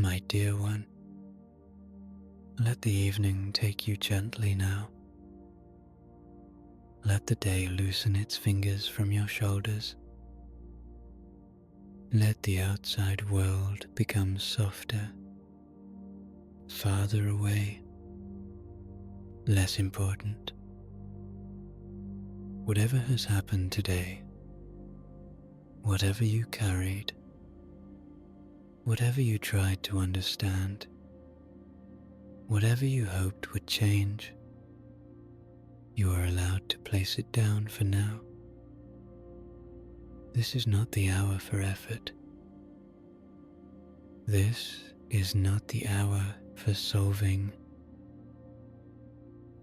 My dear one, let the evening take you gently now. Let the day loosen its fingers from your shoulders. Let the outside world become softer, farther away, less important. Whatever has happened today, whatever you carried, whatever you tried to understand, whatever you hoped would change, you are allowed to place it down for now. This is not the hour for effort. This is not the hour for solving.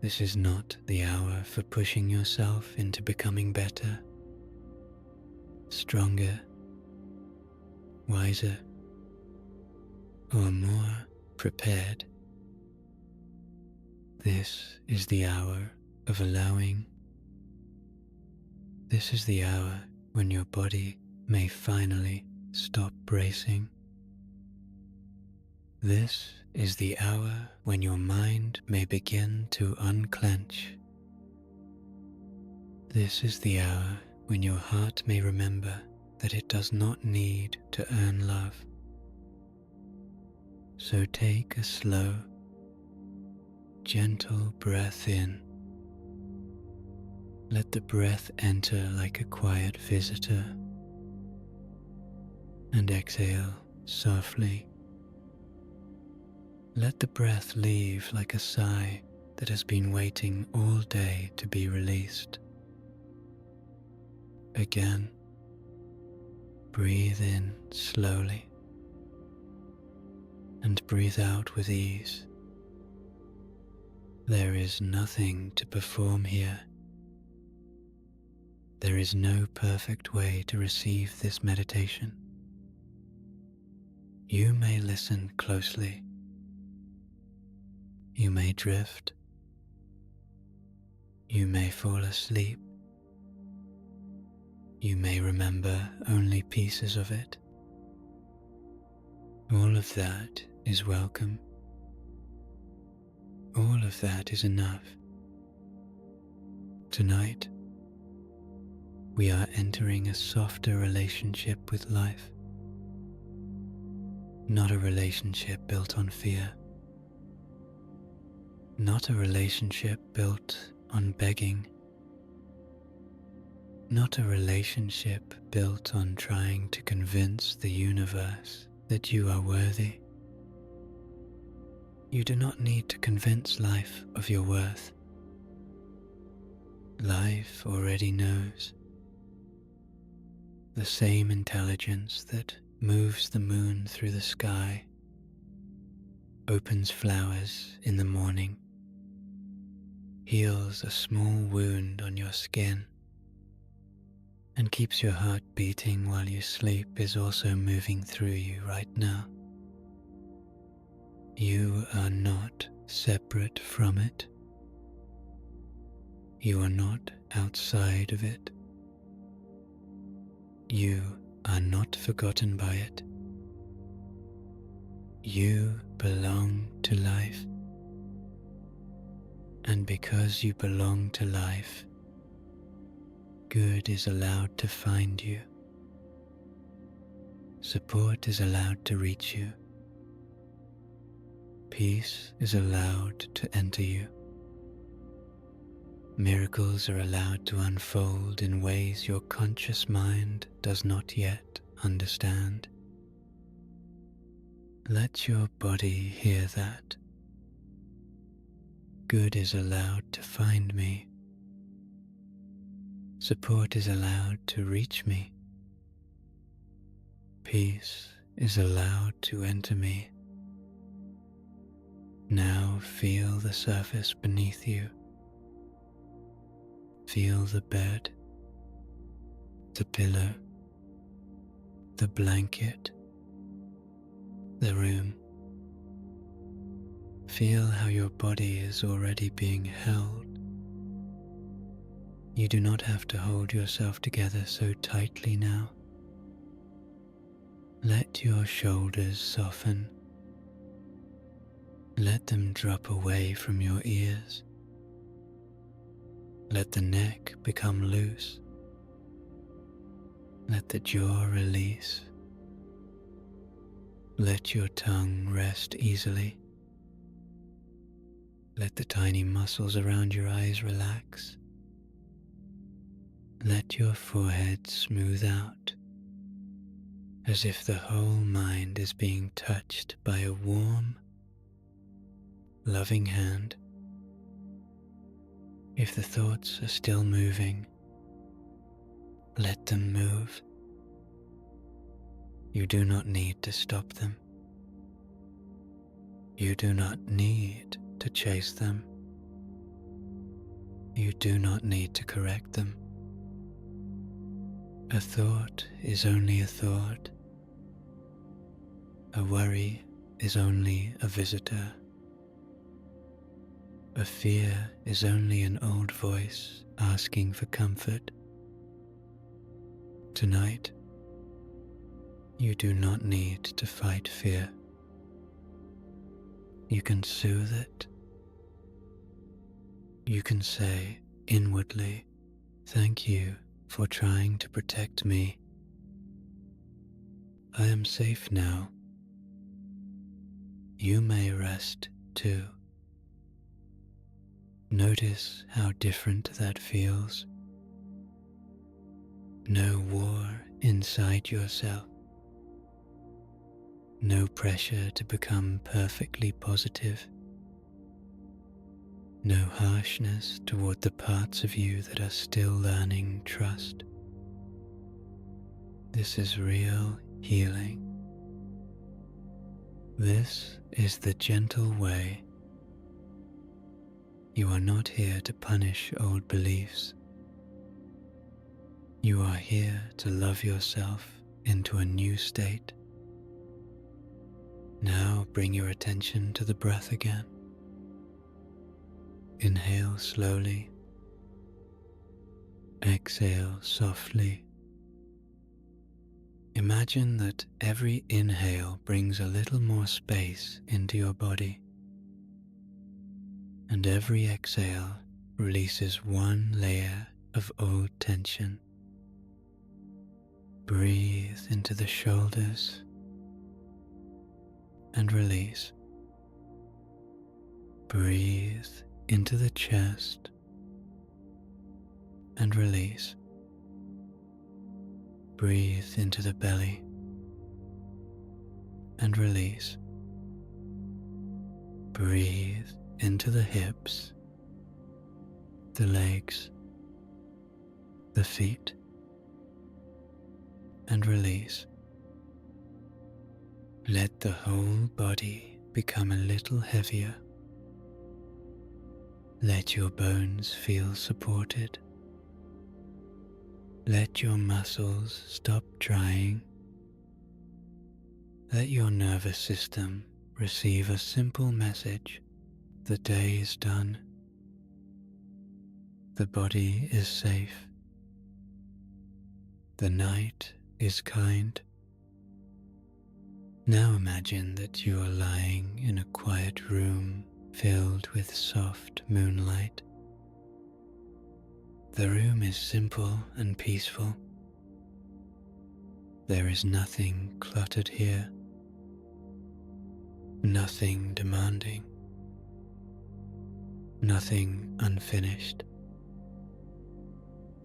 This is not the hour for pushing yourself into becoming better, stronger, wiser, or more prepared. This is the hour of allowing. This is the hour when your body may finally stop bracing. This is the hour when your mind may begin to unclench. This is the hour when your heart may remember that it does not need to earn love. So take a slow, gentle breath in. Let the breath enter like a quiet visitor, and exhale softly. Let the breath leave like a sigh that has been waiting all day to be released. Again, breathe in slowly and breathe out with ease. There is nothing to perform here. There is no perfect way to receive this meditation. You may listen closely. You may drift. You may fall asleep. You may remember only pieces of it. All of that is welcome. All of that is enough. Tonight, we are entering a softer relationship with life. Not a relationship built on fear. Not a relationship built on begging. Not a relationship built on trying to convince the universe that you are worthy. You do not need to convince life of your worth. Life already knows. The same intelligence that moves the moon through the sky, opens flowers in the morning, heals a small wound on your skin, and keeps your heart beating while you sleep is also moving through you right now. You are not separate from it. You are not outside of it. You are not forgotten by it. You belong to life. And because you belong to life, good is allowed to find you. Support is allowed to reach you. Peace is allowed to enter you. Miracles are allowed to unfold in ways your conscious mind does not yet understand. Let your body hear that. Good is allowed to find me. Support is allowed to reach me. Peace is allowed to enter me. Now feel the surface beneath you. Feel the bed, the pillow, the blanket, the room. Feel how your body is already being held. You do not have to hold yourself together so tightly now. Let your shoulders soften Let them drop away from your ears. Let the neck become loose. Let the jaw release. Let your tongue rest easily. Let the tiny muscles around your eyes relax. Let your forehead smooth out, as if the whole mind is being touched by a warm, loving hand. If the thoughts are still moving, let them move. You do not need to stop them. You do not need to chase them. You do not need to correct them. A thought is only a thought. A worry is only a visitor. A fear is only an old voice asking for comfort. Tonight, you do not need to fight fear. You can soothe it. You can say inwardly, "Thank you for trying to protect me. I am safe now." You may rest too. Notice how different that feels. No war inside yourself. No pressure to become perfectly positive. No harshness toward the parts of you that are still learning trust. This is real healing. This is the gentle way. You are not here to punish old beliefs. You are here to love yourself into a new state. Now bring your attention to the breath again. Inhale slowly. Exhale softly. Imagine that every inhale brings a little more space into your body, and every exhale releases one layer of old tension. Breathe into the shoulders and release. Breathe into the chest and release. Breathe into the belly and release. Breathe into the hips, the legs, the feet, and release. Let the whole body become a little heavier. Let your bones feel supported. Let your muscles stop trying. Let your nervous system receive a simple message: the day is done. The body is safe. The night is kind. Now imagine that you are lying in a quiet room filled with soft moonlight. The room is simple and peaceful. There is nothing cluttered here, nothing demanding, nothing unfinished.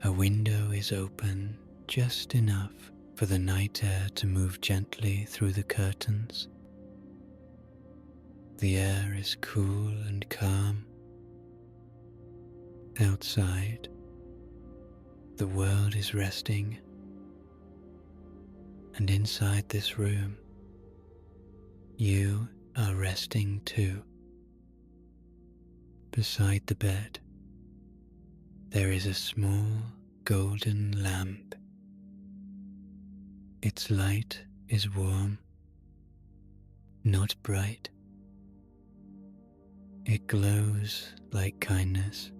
A window is open just enough for the night air to move gently through the curtains. The air is cool and calm. Outside, the world is resting, and inside this room, you are resting too. Beside the bed, there is a small golden lamp. Its light is warm, not bright. It glows like kindness.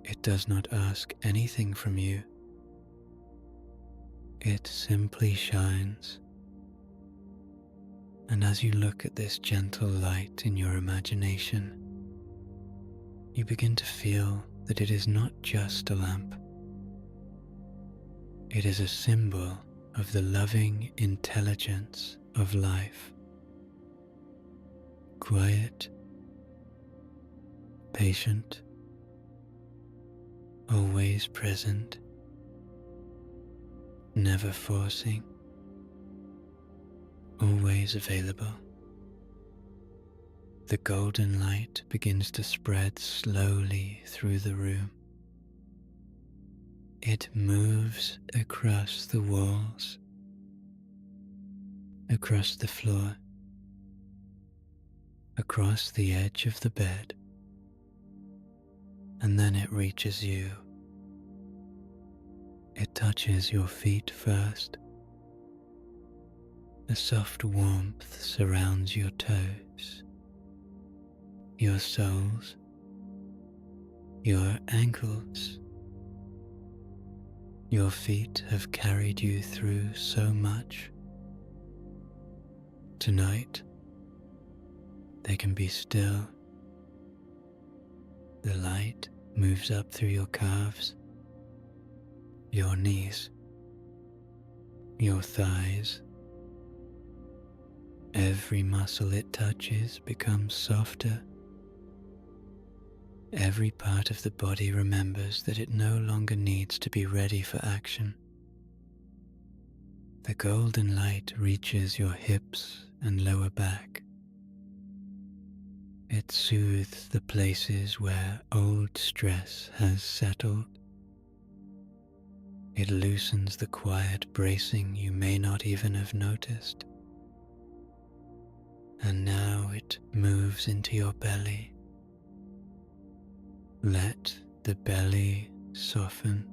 It does not ask anything from you. It simply shines. And as you look at this gentle light in your imagination, you begin to feel that it is not just a lamp. It is a symbol of the loving intelligence of life. Quiet, patient, always present, never forcing, always available. The golden light begins to spread slowly through the room. It moves across the walls, across the floor, across the edge of the bed, and then it reaches you. It touches your feet first. A soft warmth surrounds your toes, your soles, your ankles. Your feet have carried you through so much. Tonight, they can be still. The light moves up through your calves, your knees, your thighs. Every muscle it touches becomes softer. Every part of the body remembers that it no longer needs to be ready for action. The golden light reaches your hips and lower back. It soothes the places where old stress has settled. It loosens the quiet bracing you may not even have noticed. And now it moves into your belly. Let the belly soften.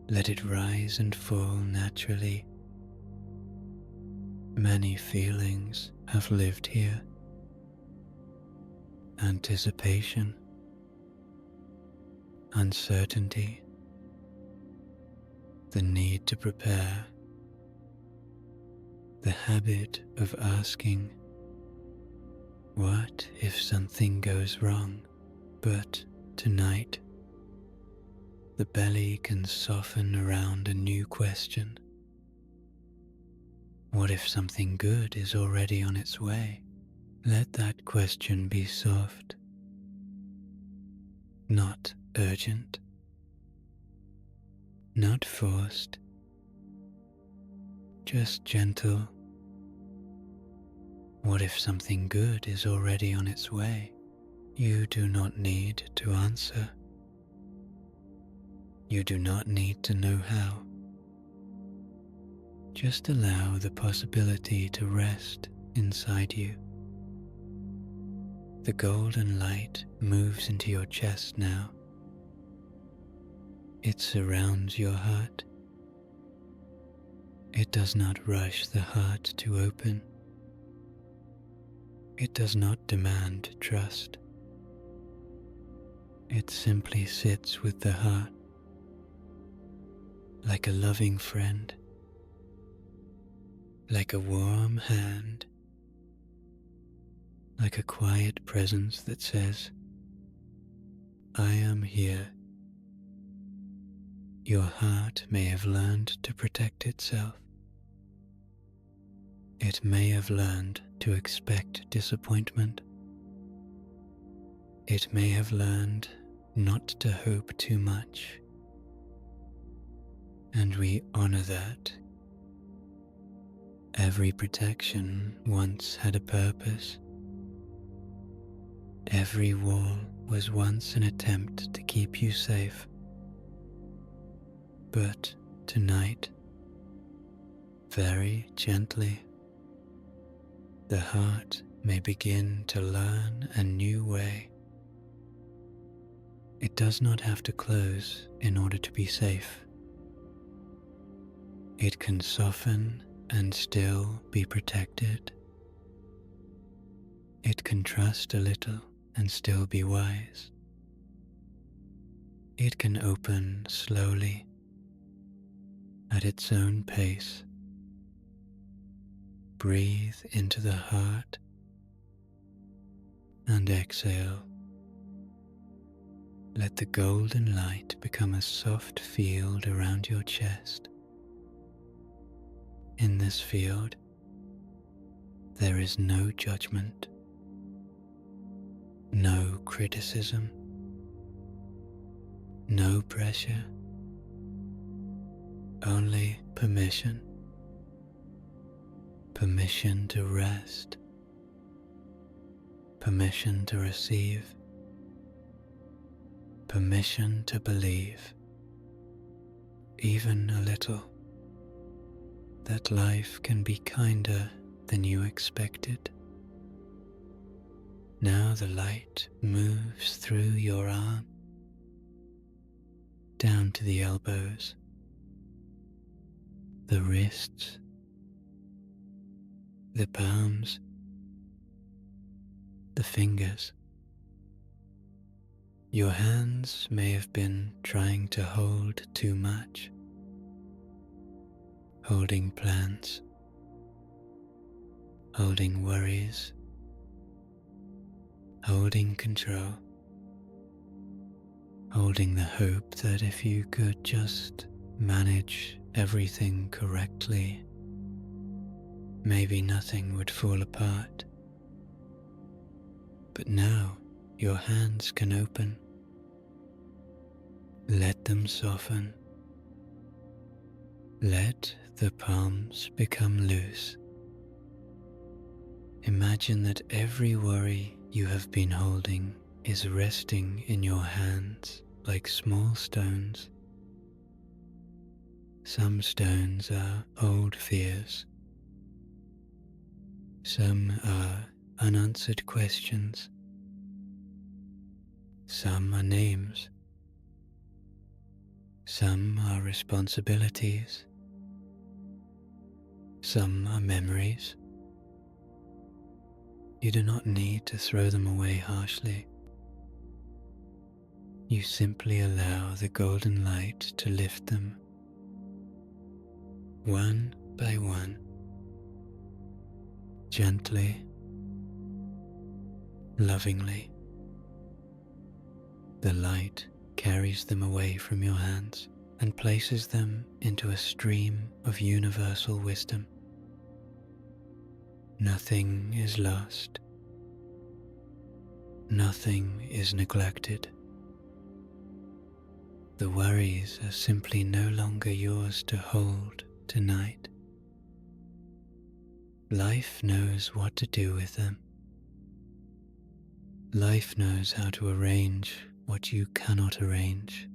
Let it rise and fall naturally. Many feelings have lived here. Anticipation, uncertainty, the need to prepare, the habit of asking, what if something goes wrong? But tonight, the belly can soften around a new question. What if something good is already on its way? Let that question be soft, not urgent, not forced, just gentle. What if something good is already on its way? You do not need to answer. You do not need to know how. Just allow the possibility to rest inside you. The golden light moves into your chest now. It surrounds your heart. It does not rush the heart to open. It does not demand trust. It simply sits with the heart, like a loving friend, like a warm hand, like a quiet presence that says, I am here. Your heart may have learned to protect itself. It may have learned to expect disappointment. It may have learned not to hope too much. And we honor that. Every protection once had a purpose. Every wall was once an attempt to keep you safe. But tonight, very gently, the heart may begin to learn a new way. It does not have to close in order to be safe. It can soften and still be protected. It can trust a little and still be wise. It can open slowly, at its own pace. breathe into the heart and exhale. Let the golden light become a soft field around your chest. In this field, there is no judgment, no criticism, no pressure, only permission. Permission to rest, permission to receive, permission to believe, even a little, that life can be kinder than you expected. Now the light moves through your arm, down to the elbows, the wrists, the palms, the fingers. Your hands may have been trying to hold too much, holding plans, holding worries, holding control, holding the hope that if you could just manage everything correctly, maybe nothing would fall apart. But now your hands can open. Let them soften. Let the palms become loose. Imagine that every worry you have been holding is resting in your hands like small stones. Some stones are old fears. Some are unanswered questions. Some are names. Some are responsibilities. Some are memories. You do not need to throw them away harshly. You simply allow the golden light to lift them, one by one, gently, lovingly. The light carries them away from your hands and places them into a stream of universal wisdom. Nothing is lost. Nothing is neglected. The worries are simply no longer yours to hold tonight. Life knows what to do with them. Life knows how to arrange what you cannot arrange.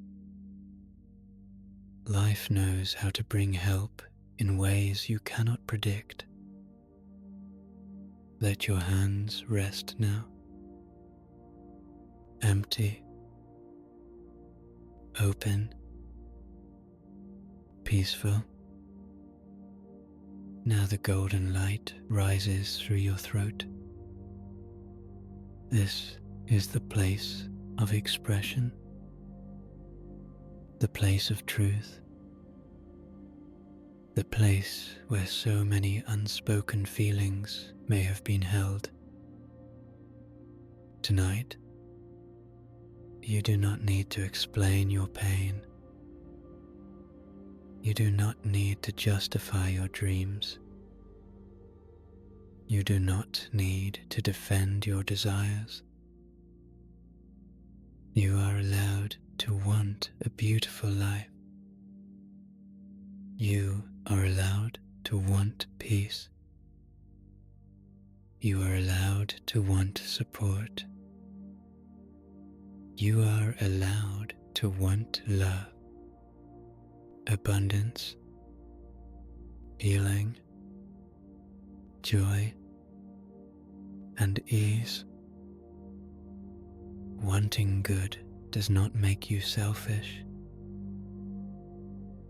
Life knows how to bring help in ways you cannot predict. Let your hands rest now. Empty, open, peaceful. Now the golden light rises through your throat. This is the place of expression, the place of truth, the place where so many unspoken feelings may have been held. Tonight, you do not need to explain your pain. You do not need to justify your dreams. You do not need to defend your desires. You are allowed to want a beautiful life. You are allowed to want peace. You are allowed to want support. You are allowed to want love, abundance, healing, joy, and ease. Wanting good does not make you selfish.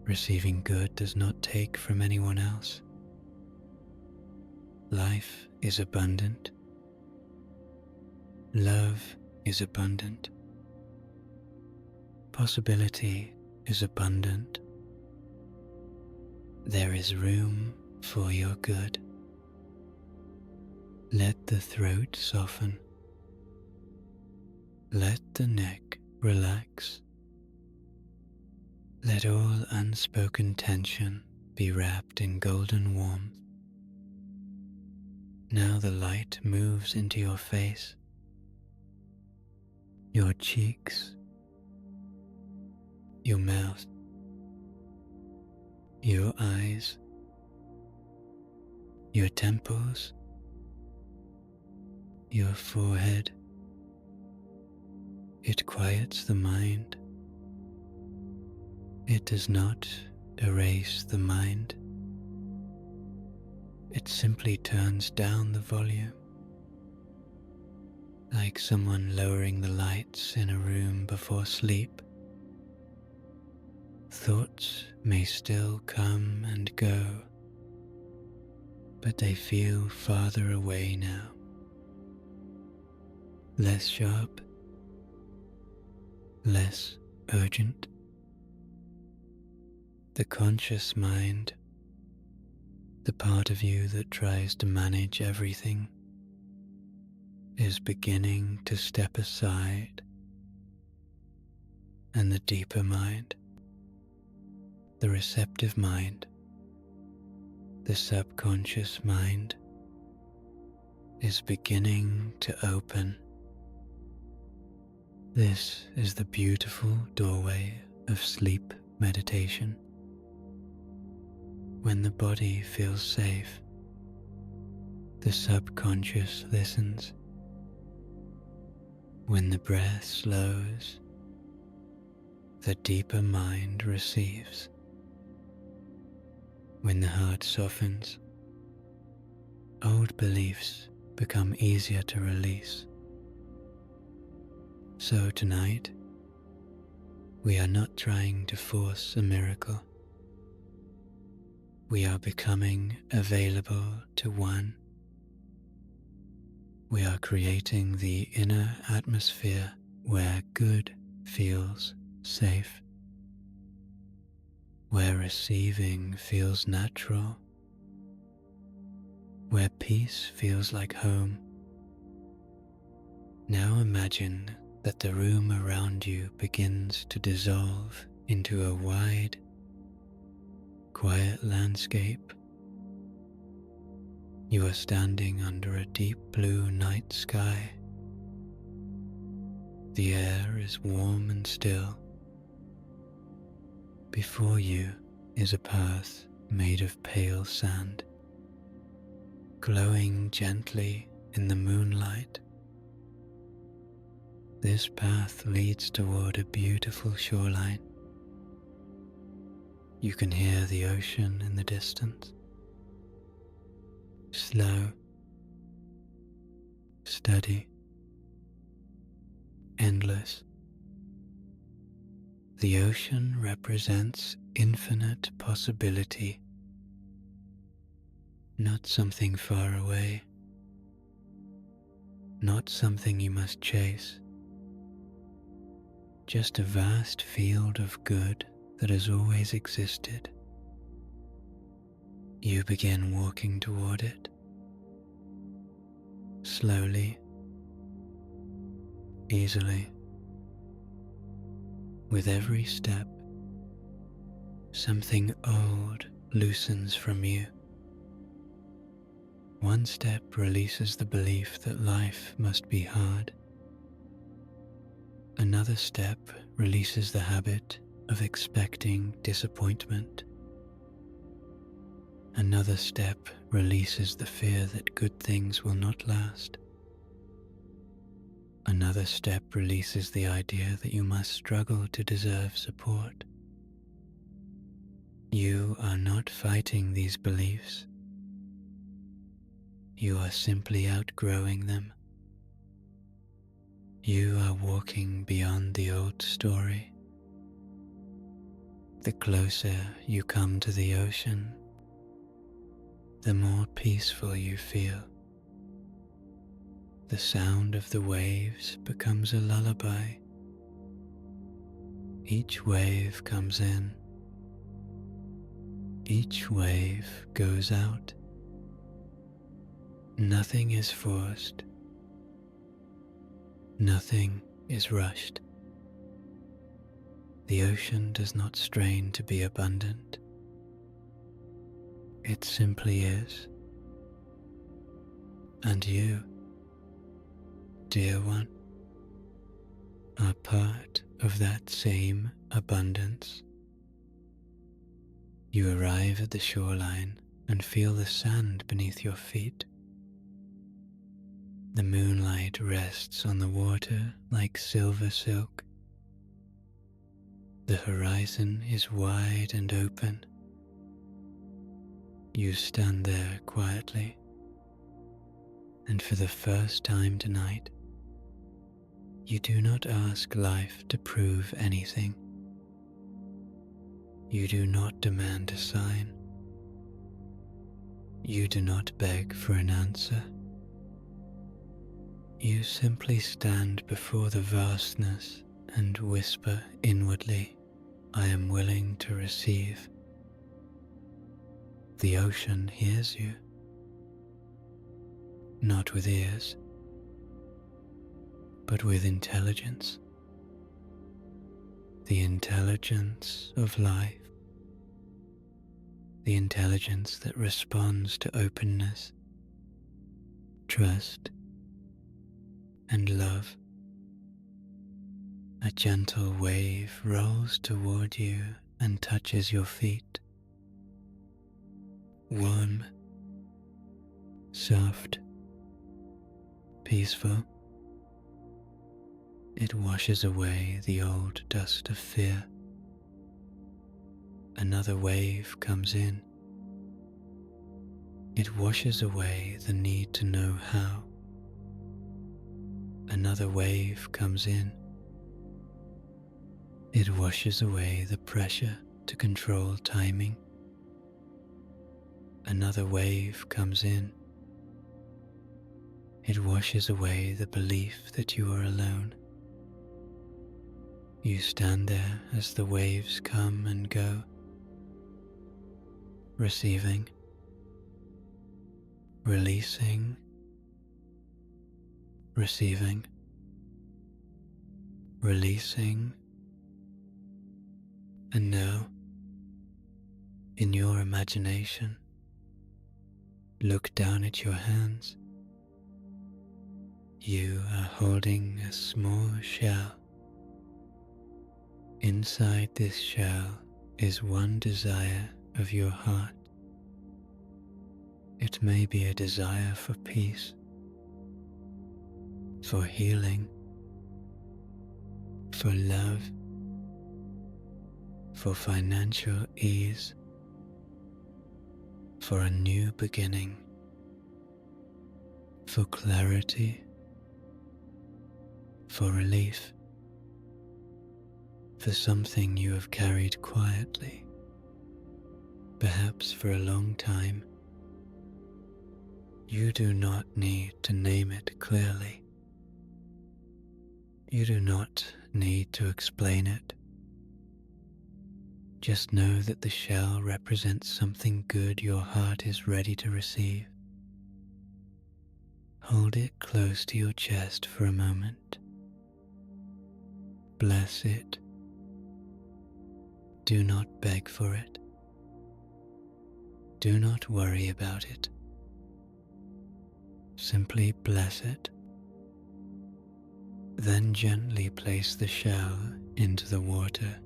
Receiving good does not take from anyone else. Life is abundant. Love is abundant. Possibility is abundant. There is room for your good. Let the throat soften. Let the neck relax. Let all unspoken tension be wrapped in golden warmth. Now the light moves into your face, your cheeks, your mouth, your eyes, your temples, your forehead. It quiets the mind. It does not erase the mind. It simply turns down the volume, like someone lowering the lights in a room before sleep. Thoughts may still come and go, but they feel farther away now, less sharp, less urgent. The conscious mind, the part of you that tries to manage everything, is beginning to step aside, and the deeper mind, the receptive mind, the subconscious mind, is beginning to open. This is the beautiful doorway of sleep meditation. When the body feels safe, the subconscious listens. When the breath slows, the deeper mind receives. When the heart softens, old beliefs become easier to release. So tonight, we are not trying to force a miracle. We are becoming available to one. We are creating the inner atmosphere where good feels safe, where receiving feels natural, where peace feels like home. Now imagine that the room around you begins to dissolve into a wide, quiet landscape. You are standing under a deep blue night sky. The air is warm and still. Before you is a path made of pale sand, glowing gently in the moonlight. This path leads toward a beautiful shoreline. You can hear the ocean in the distance. Slow, steady, endless. The ocean represents infinite possibility, not something far away, not something you must chase, just a vast field of good that has always existed. You begin walking toward it, slowly, easily. With every step, something old loosens from you. One step releases the belief that life must be hard. Another step releases the habit of expecting disappointment. Another step releases the fear that good things will not last. Another step releases the idea that you must struggle to deserve support. You are not fighting these beliefs. You are simply outgrowing them. You are walking beyond the old story. The closer you come to the ocean, the more peaceful you feel. The sound of the waves becomes a lullaby. Each wave comes in. Each wave goes out. Nothing is forced, nothing is rushed. The ocean does not strain to be abundant. It simply is. And you, dear one, are part of that same abundance. You arrive at the shoreline and feel the sand beneath your feet. The moonlight rests on the water like silver silk. The horizon is wide and open. You stand there quietly, and for the first time tonight, you do not ask life to prove anything. You do not demand a sign. You do not beg for an answer. You simply stand before the vastness and whisper inwardly, "I am willing to receive." The ocean hears you, not with ears, but with intelligence. The intelligence of life, the intelligence that responds to openness, trust, and love. A gentle wave rolls toward you and touches your feet. Warm, soft, peaceful. It washes away the old dust of fear. Another wave comes in. It washes away the need to know how. Another wave comes in. It washes away the pressure to control timing. Another wave comes in. It washes away the belief that you are alone. You stand there as the waves come and go, receiving, releasing, receiving, releasing, and now, in your imagination, look down at your hands. You are holding a small shell. Inside this shell is one desire of your heart. It may be a desire for peace, for healing, for love, for financial ease, for a new beginning, for clarity, for relief, for something you have carried quietly, perhaps for a long time. You do not need to name it clearly. You do not need to explain it. Just know that the shell represents something good your heart is ready to receive. Hold it close to your chest for a moment. Bless it. Do not beg for it. Do not worry about it. Simply bless it. Then gently place the shell into the water.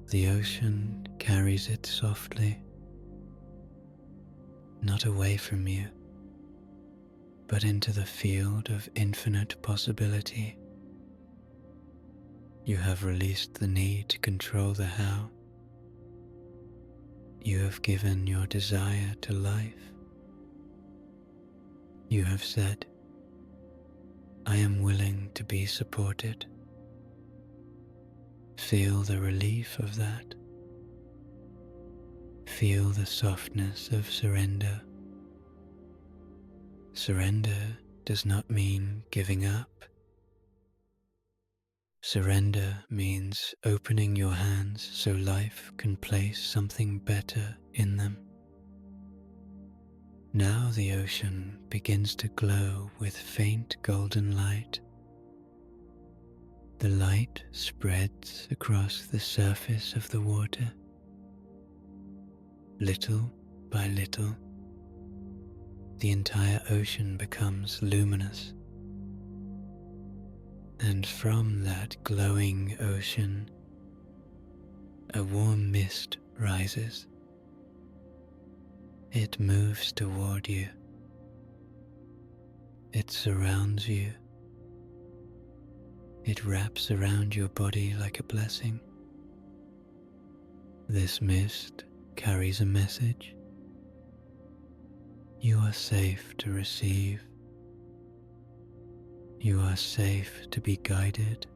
The ocean carries it softly, not away from you, but into the field of infinite possibility. You have released the need to control the how. You have given your desire to life. You have said, "I am willing to be supported." Feel the relief of that. Feel the softness of surrender. Surrender does not mean giving up. Surrender means opening your hands so life can place something better in them. Now the ocean begins to glow with faint golden light. The light spreads across the surface of the water. Little by little, the entire ocean becomes luminous. And from that glowing ocean, a warm mist rises. It moves toward you. It surrounds you. It wraps around your body like a blessing. This mist carries a message. You are safe to receive. You are safe to be guided.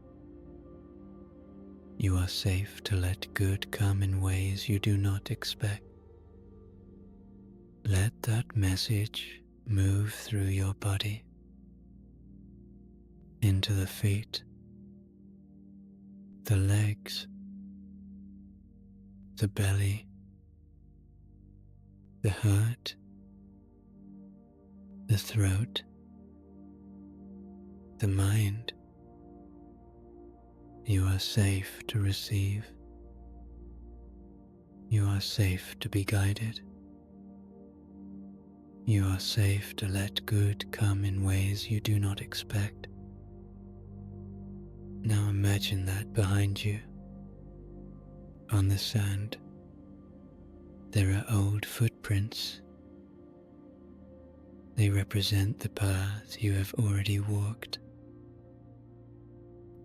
You are safe to let good come in ways you do not expect. Let that message move through your body, into the feet, the legs, the belly, the heart, the throat, the mind. You are safe to receive. You are safe to be guided. You are safe to let good come in ways you do not expect. Now imagine that behind you, on the sand, there are old footprints. They represent the path you have already walked.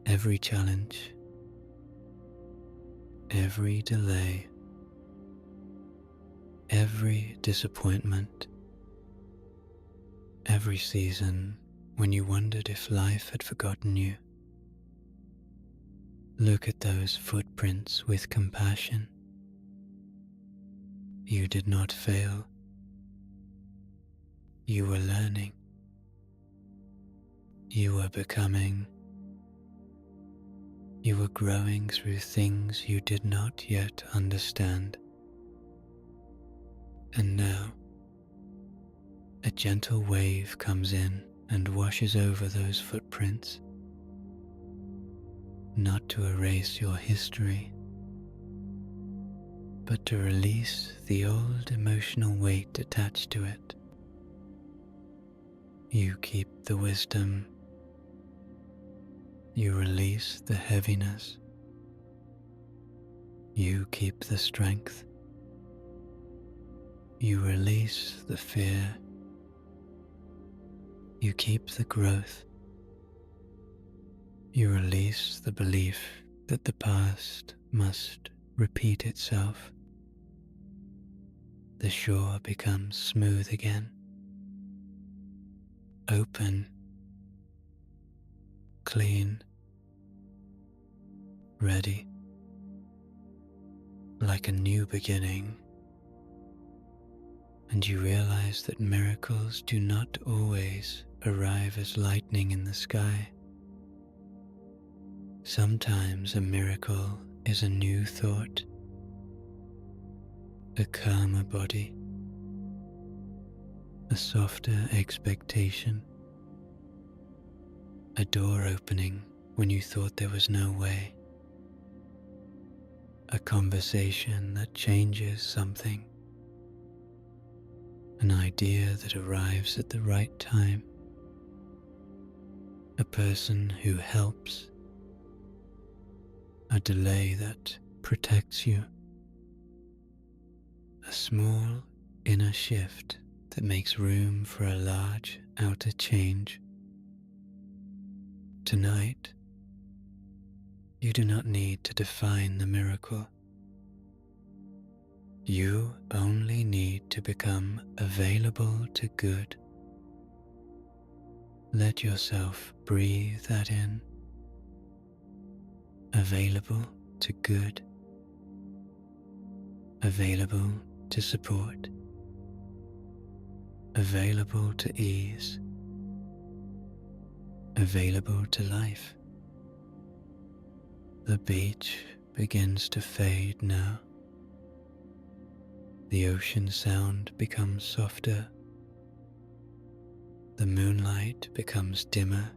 Every challenge, every delay, every disappointment, every season when you wondered if life had forgotten you. Look at those footprints with compassion. You did not fail. You were learning. You were becoming. You were growing through things you did not yet understand. And now, a gentle wave comes in and washes over those footprints, not to erase your history, but to release the old emotional weight attached to it. You keep the wisdom. You release the heaviness. You keep the strength. You release the fear. You keep the growth. You release the belief that the past must repeat itself. The shore becomes smooth again, open, clean, ready, like a new beginning. And you realize that miracles do not always arrive as lightning in the sky. Sometimes a miracle is a new thought, a calmer body, a softer expectation, a door opening when you thought there was no way, a conversation that changes something, an idea that arrives at the right time, a person who helps, a delay that protects you, a small inner shift that makes room for a large outer change. Tonight, you do not need to define the miracle. You only need to become available to good. Let yourself breathe that in. Available to good. Available to support. Available to ease. Available to life. The beach begins to fade now. The ocean sound becomes softer The moonlight becomes dimmer,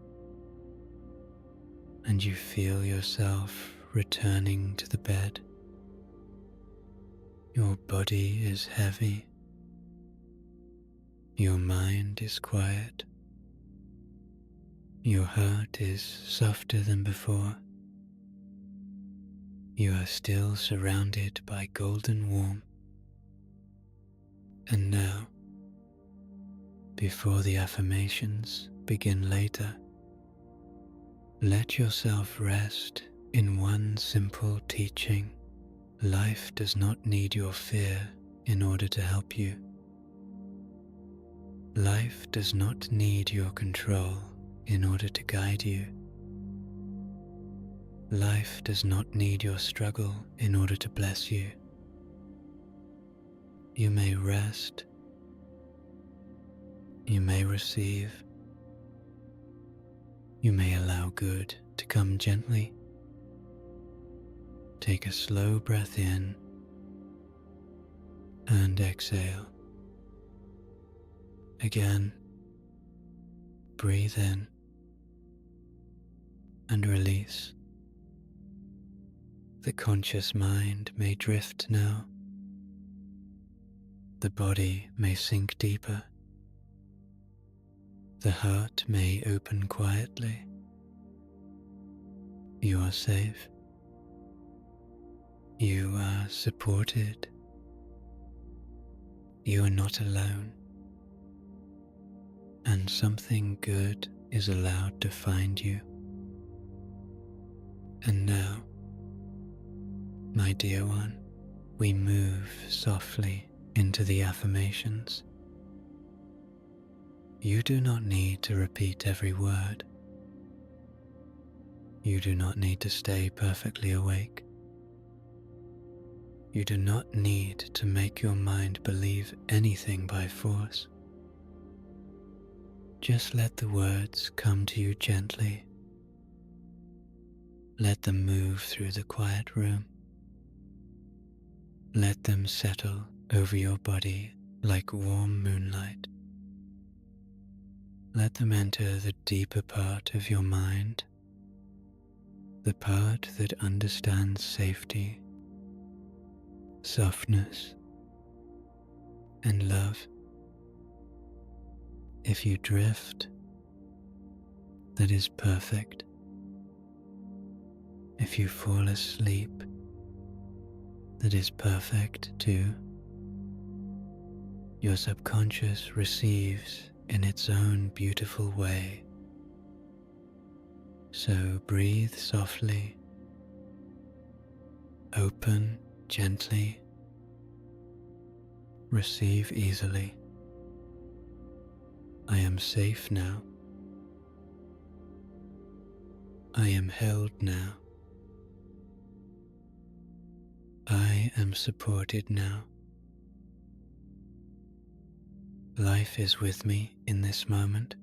and you feel yourself returning to the bed. Your body is heavy. Your mind is quiet. Your heart is softer than before. You are still surrounded by golden warmth. And now, before the affirmations begin later, let yourself rest in one simple teaching. Life does not need your fear in order to help you. Life does not need your control in order to guide you. Life does not need your struggle in order to bless you. You may rest. You may receive. You may allow good to come gently. Take a slow breath in and exhale. Again, breathe in and release. The conscious mind may drift now. The body may sink deeper. The heart may open quietly. You are safe. You are supported. You are not alone. And something good is allowed to find you. And now, my dear one, we move softly into the affirmations. You do not need to repeat every word. You do not need to stay perfectly awake. You do not need to make your mind believe anything by force. Just let the words come to you gently. Let them move through the quiet room. Let them settle over your body like warm moonlight. Let them enter the deeper part of your mind, the part that understands safety, softness, and love. If you drift, that is perfect. If you fall asleep, that is perfect too. Your subconscious receives in its own beautiful way. So breathe softly, open gently, receive easily. I am safe now. I am held now. I am supported now. Life is with me in this moment.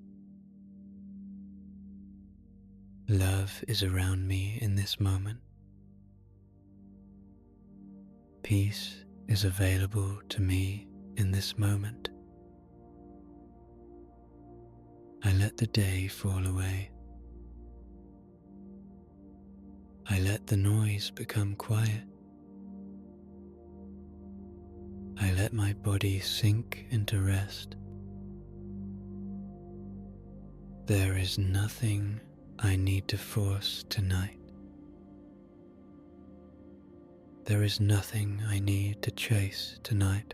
Love is around me in this moment. Peace is available to me in this moment. I let the day fall away. I let the noise become quiet. I let my body sink into rest. There is nothing I need to force tonight. There is nothing I need to chase tonight.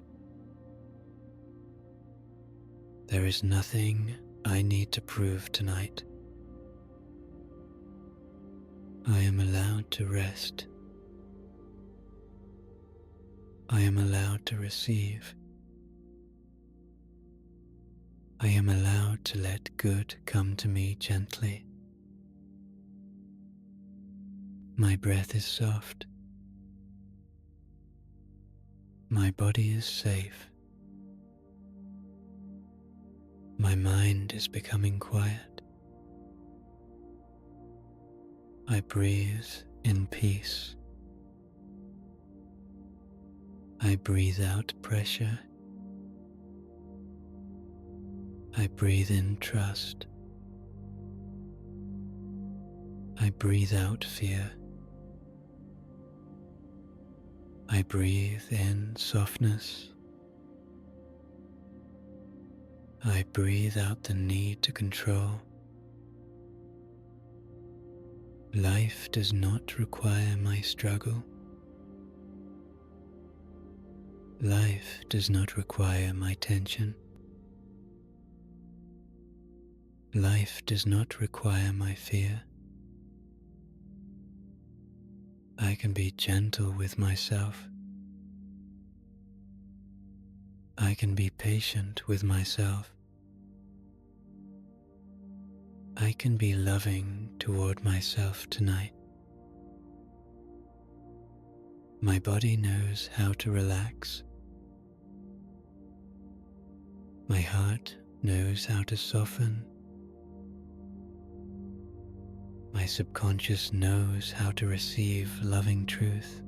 There is nothing I need to prove tonight. I am allowed to rest. I am allowed to receive. I am allowed to let good come to me gently. My breath is soft. My body is safe. My mind is becoming quiet. I breathe in peace. I breathe out pressure. I breathe in trust. I breathe out fear. I breathe in softness. I breathe out the need to control. Life does not require my struggle. Life does not require my tension. Life does not require my fear. I can be gentle with myself. I can be patient with myself. I can be loving toward myself tonight. My body knows how to relax. My heart knows how to soften. My subconscious knows how to receive loving truth.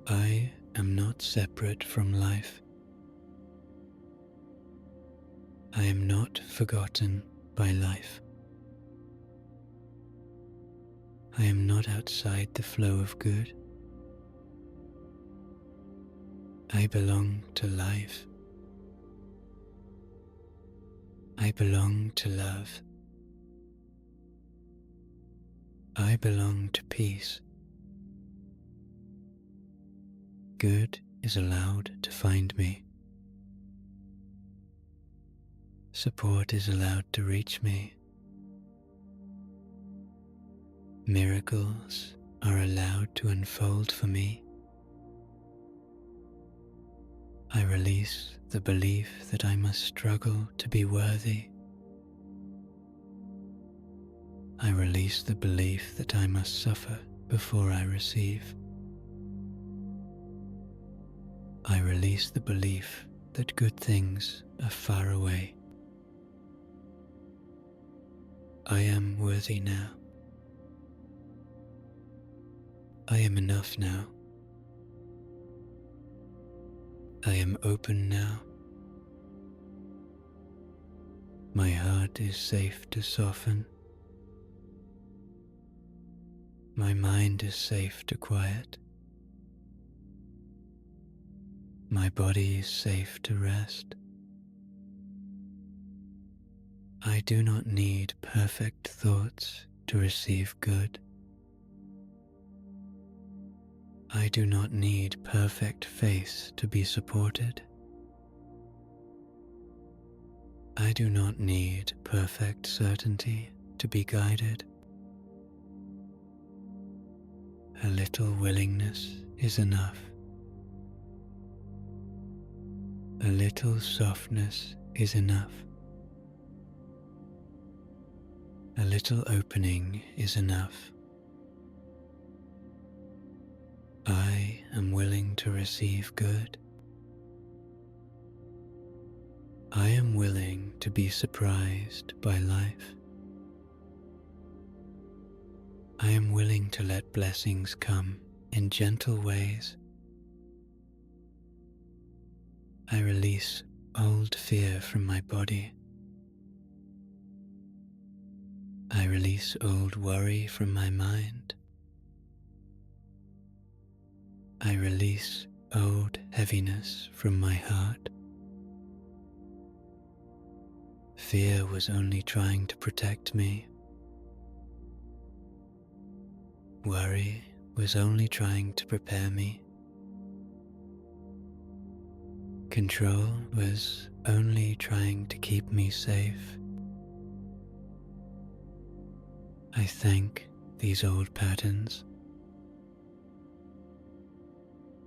I am not separate from life. I am not forgotten by life. I am not outside the flow of good. I belong to life. I belong to love. I belong to peace. Good is allowed to find me. Support is allowed to reach me. Miracles are allowed to unfold for me. I release the belief that I must struggle to be worthy. I release the belief that I must suffer before I receive. I release the belief that good things are far away. I am worthy now. I am enough now. I am open now. My heart is safe to soften. My mind is safe to quiet. My body is safe to rest. I do not need perfect thoughts to receive good. I do not need perfect faith to be supported. I do not need perfect certainty to be guided. A little willingness is enough. A little softness is enough. A little opening is enough. I am willing to receive good. I am willing to be surprised by life. I am willing to let blessings come in gentle ways. I release old fear from my body. I release old worry from my mind. I release old heaviness from my heart. Fear was only trying to protect me. Worry was only trying to prepare me. Control was only trying to keep me safe. I thank these old patterns.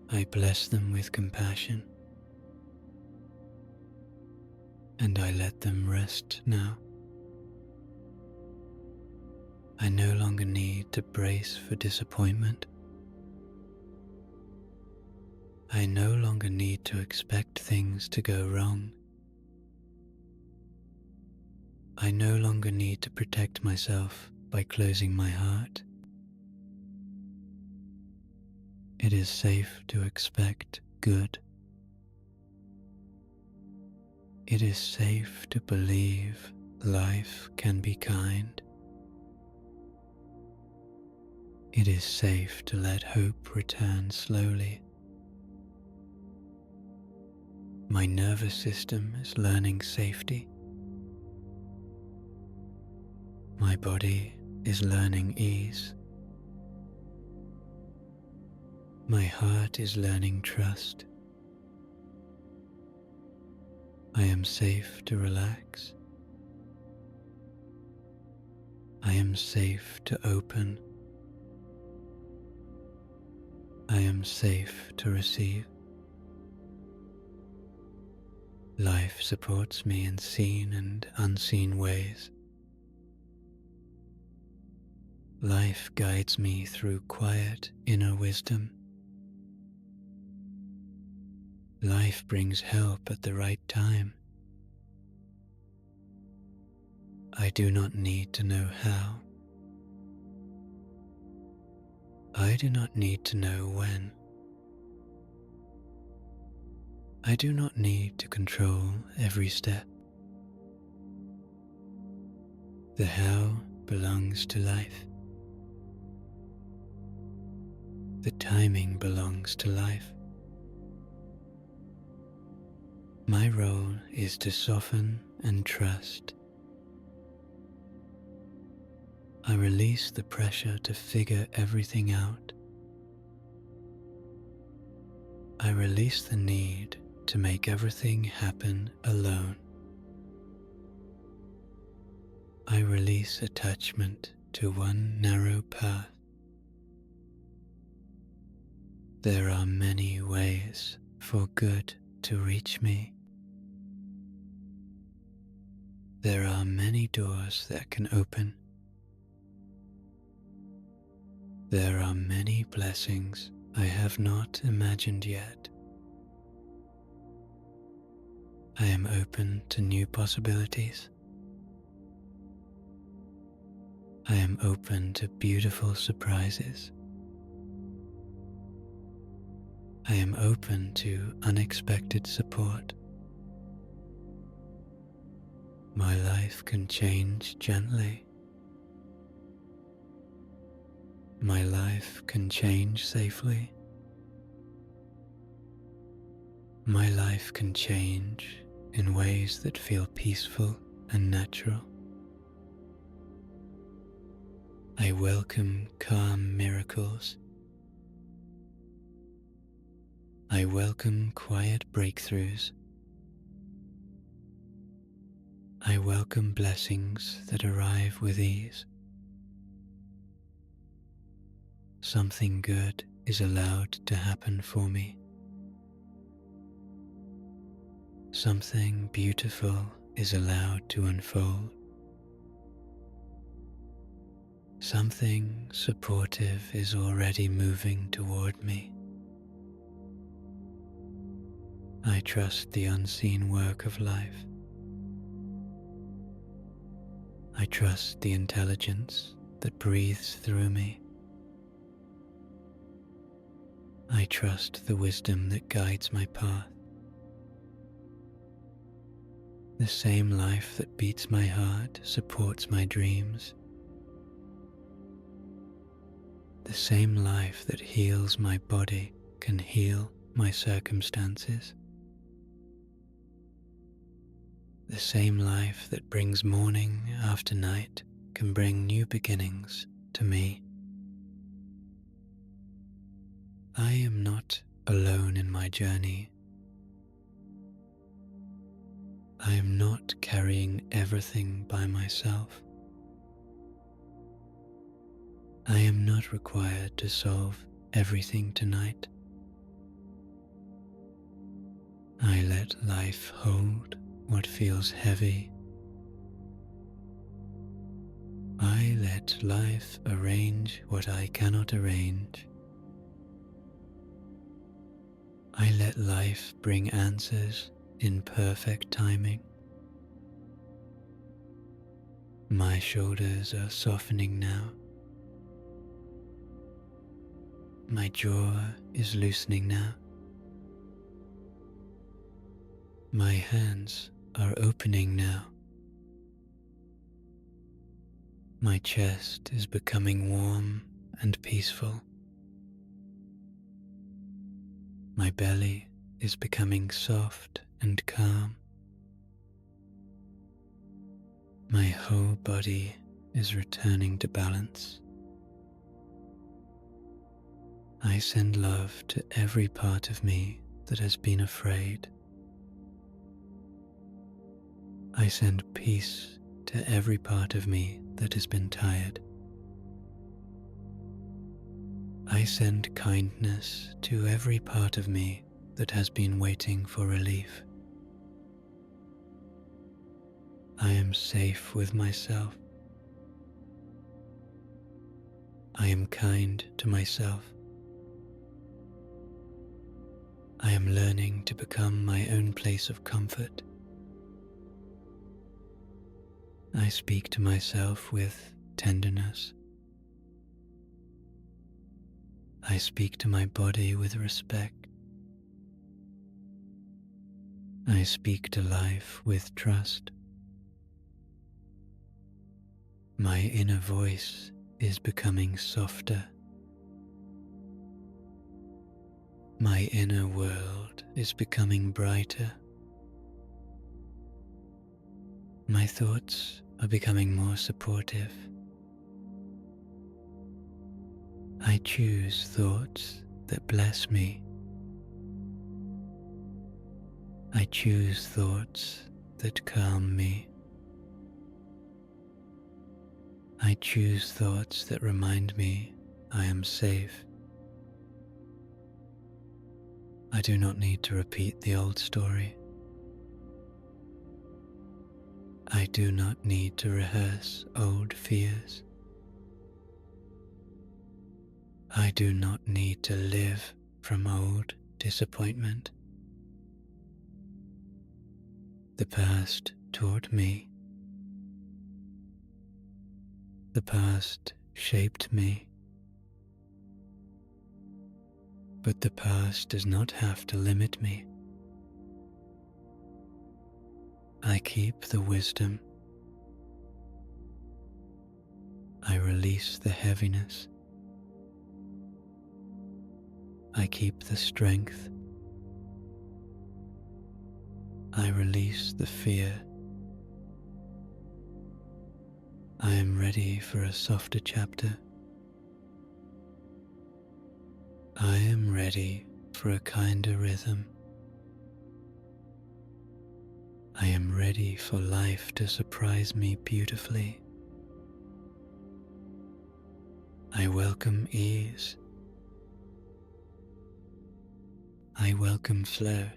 I bless them with compassion, and I let them rest now. I no longer need to brace for disappointment. I no longer need to expect things to go wrong. I no longer need to protect myself by closing my heart. It is safe to expect good. It is safe to believe life can be kind. It is safe to let hope return slowly. My nervous system is learning safety. My body is learning ease. My heart is learning trust. I am safe to relax. I am safe to open. I am safe to receive. Life supports me in seen and unseen ways. Life guides me through quiet inner wisdom. Life brings help at the right time. I do not need to know how. I do not need to know when. I do not need to control every step. The how belongs to life. The timing belongs to life. My role is to soften and trust. I release the pressure to figure everything out. I release the need to make everything happen alone. I release attachment to one narrow path. There are many ways for good to reach me. There are many doors that can open. There are many blessings I have not imagined yet. I am open to new possibilities. I am open to beautiful surprises. I am open to unexpected support. My life can change gently. My life can change safely. My life can change in ways that feel peaceful and natural. I welcome calm miracles. I welcome quiet breakthroughs. I welcome blessings that arrive with ease. Something good is allowed to happen for me. Something beautiful is allowed to unfold. Something supportive is already moving toward me. I trust the unseen work of life. I trust the intelligence that breathes through me. I trust the wisdom that guides my path. The same life that beats my heart supports my dreams. The same life that heals my body can heal my circumstances. The same life that brings morning after night can bring new beginnings to me. I am not alone in my journey. I am not carrying everything by myself. I am not required to solve everything tonight. I let life hold what feels heavy. I let life arrange what I cannot arrange. I let life bring answers in perfect timing. My shoulders are softening now. My jaw is loosening now. My hands are opening now. My chest is becoming warm and peaceful. My belly is becoming soft and calm. My whole body is returning to balance. I send love to every part of me that has been afraid. I send peace to every part of me that has been tired. I send kindness to every part of me that has been waiting for relief. I am safe with myself. I am kind to myself. I am learning to become my own place of comfort. I speak to myself with tenderness. I speak to my body with respect. I speak to life with trust. My inner voice is becoming softer. My inner world is becoming brighter. My thoughts are becoming more supportive. I choose thoughts that bless me. I choose thoughts that calm me. I choose thoughts that remind me I am safe. I do not need to repeat the old story. I do not need to rehearse old fears. I do not need to live from old disappointment. The past taught me. The past shaped me. But the past does not have to limit me. I keep the wisdom. I release the heaviness. I keep the strength. I release the fear. I am ready for a softer chapter. I am ready for a kinder rhythm. I am ready for life to surprise me beautifully. I welcome ease. I welcome flow.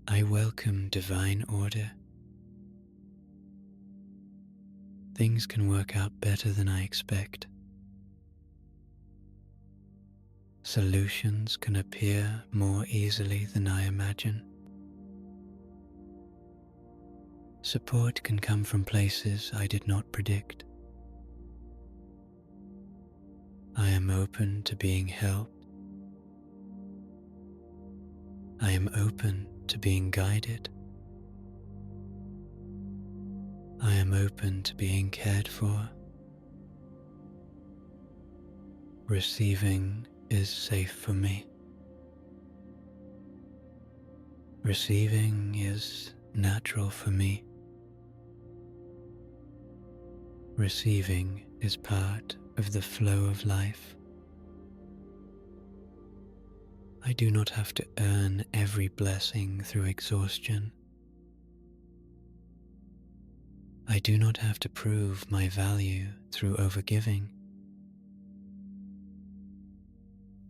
I welcome divine order. Things can work out better than I expect. Solutions can appear more easily than I imagine. Support can come from places I did not predict. I am open to being helped. I am open to being guided. I am open to being cared for. Receiving is safe for me. Receiving is natural for me. Receiving is part of the flow of life. I do not have to earn every blessing through exhaustion. I do not have to prove my value through overgiving.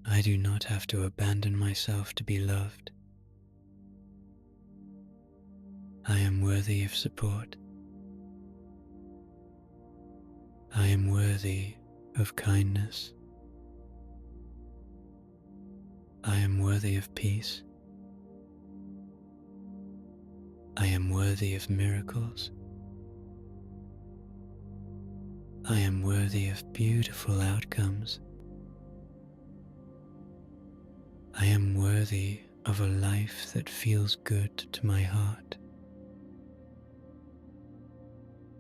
I do not have to abandon myself to be loved. I am worthy of support. I am worthy of kindness. I am worthy of peace. I am worthy of miracles. I am worthy of beautiful outcomes. I am worthy of a life that feels good to my heart.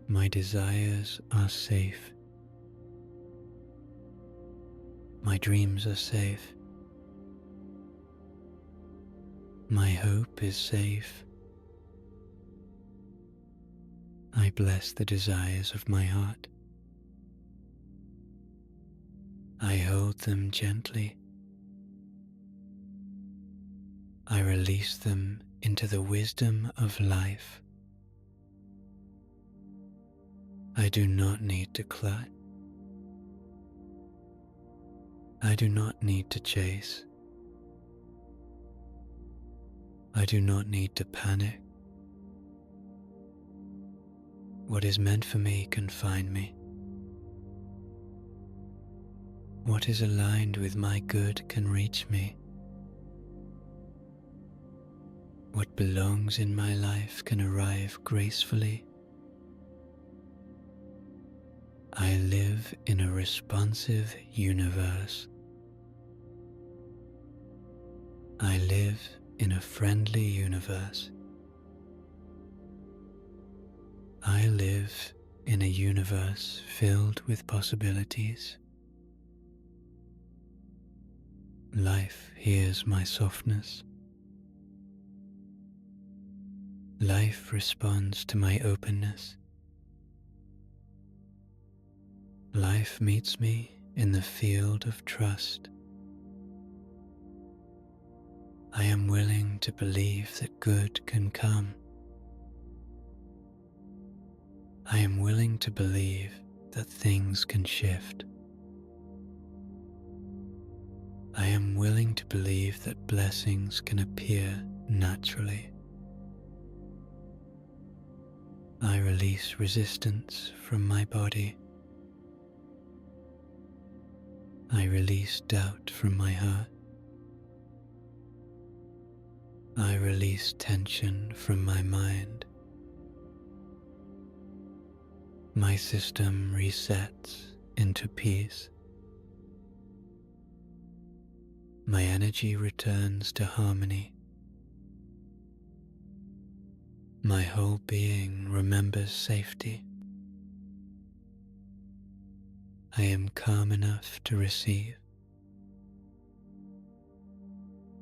My desires are safe. My dreams are safe. My hope is safe. I bless the desires of my heart. I hold them gently. I release them into the wisdom of life. I do not need to clutch. I do not need to chase. I do not need to panic. What is meant for me can find me. What is aligned with my good can reach me. What belongs in my life can arrive gracefully. I live in a responsive universe. I live in a friendly universe. I live in a universe filled with possibilities. Life hears my softness. Life responds to my openness. Life meets me in the field of trust. I am willing to believe that good can come. I am willing to believe that things can shift. I am willing to believe that blessings can appear naturally. I release resistance from my body. I release doubt from my heart. I release tension from my mind. My system resets into peace. My energy returns to harmony. My whole being remembers safety. I am calm enough to receive.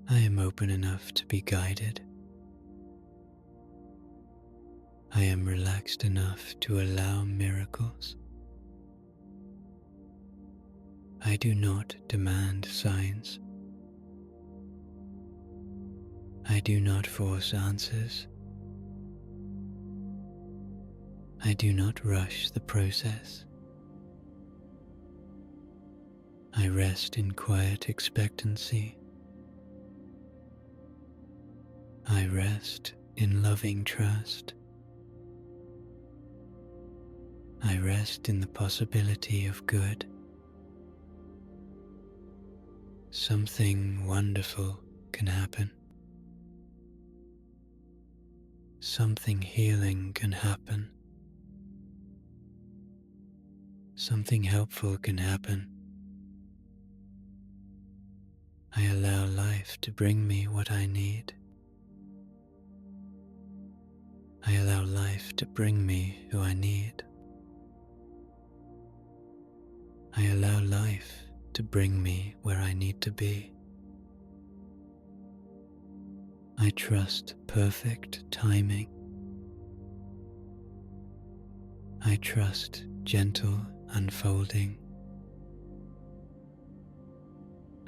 I am open enough to be guided. I am relaxed enough to allow miracles. I do not demand signs. I do not force answers. I do not rush the process. I rest in quiet expectancy. I rest in loving trust. I rest in the possibility of good. Something wonderful can happen. Something healing can happen. Something helpful can happen. I allow life to bring me what I need. I allow life to bring me who I need. I allow life to bring me where I need to be. I trust perfect timing. I trust gentle unfolding.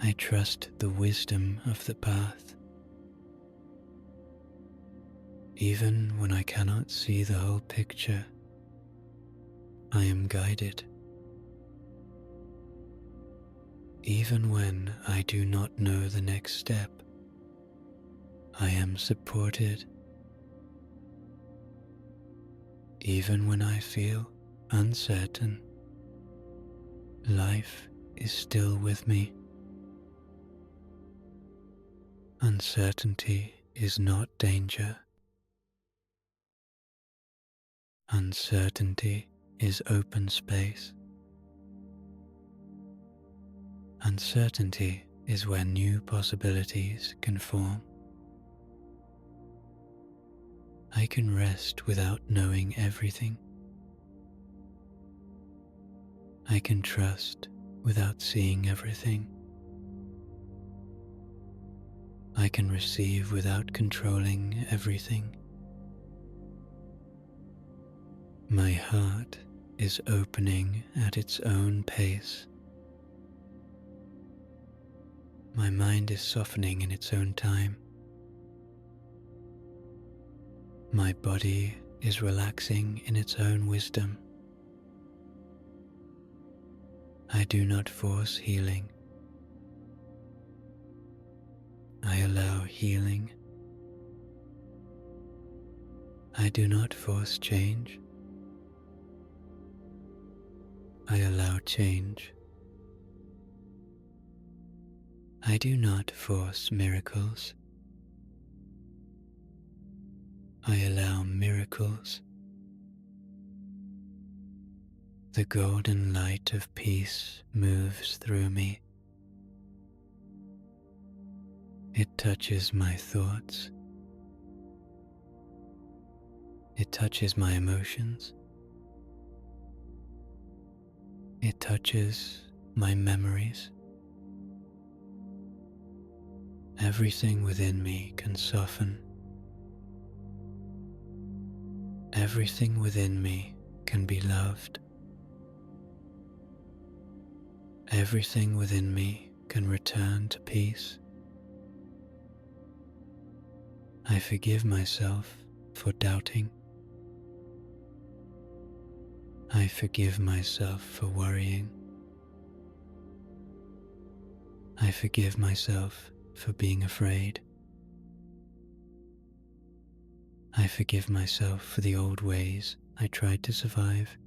I trust the wisdom of the path. Even when I cannot see the whole picture, I am guided. Even when I do not know the next step, I am supported. Even when I feel uncertain, life is still with me. Uncertainty is not danger. Uncertainty is open space. Uncertainty is where new possibilities can form. I can rest without knowing everything. I can trust without seeing everything. I can receive without controlling everything. My heart is opening at its own pace. My mind is softening in its own time. My body is relaxing in its own wisdom. I do not force healing. I allow healing. I do not force change. I allow change. I do not force miracles. I allow miracles. The golden light of peace moves through me. It touches my thoughts. It touches my emotions. It touches my memories. Everything within me can soften. Everything within me can be loved. Everything within me can return to peace. I forgive myself for doubting. I forgive myself for worrying. I forgive myself for being afraid. I forgive myself for the old ways I tried to survive.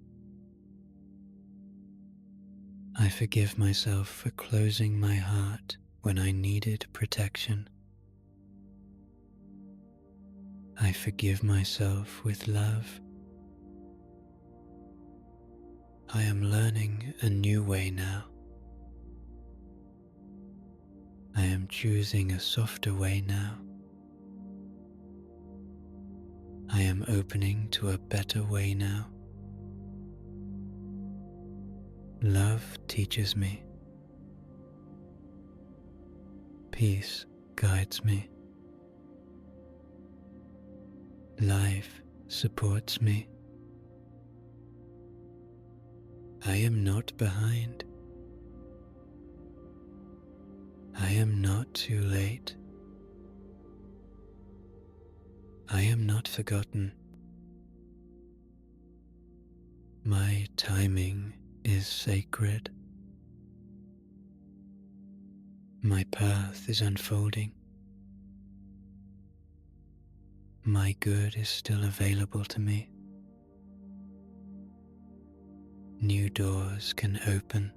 I forgive myself for closing my heart when I needed protection. I forgive myself with love. I am learning a new way now. I am choosing a softer way now. I am opening to a better way now. Love teaches me. Peace guides me. Life supports me. I am not behind. I am not too late. I am not forgotten. My timing is sacred. My path is unfolding. My good is still available to me. New doors can open.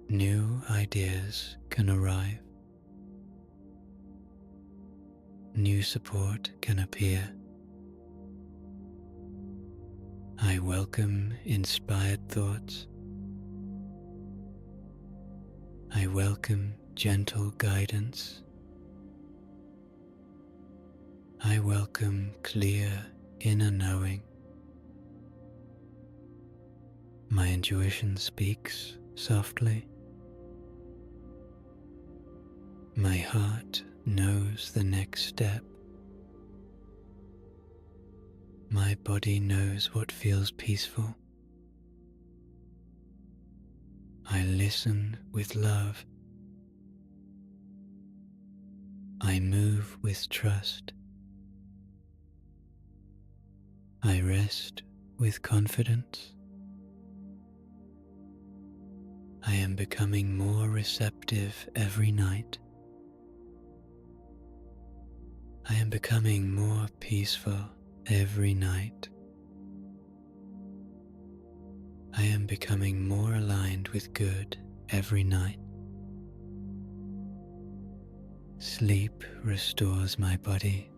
New ideas can arrive. New support can appear. I welcome inspired thoughts. I welcome gentle guidance. I welcome clear inner knowing. My intuition speaks softly. My heart knows the next step. My body knows what feels peaceful. I listen with love. I move with trust. I rest with confidence. I am becoming more receptive every night. I am becoming more peaceful every night. I am becoming more aligned with good every night. Sleep restores my body.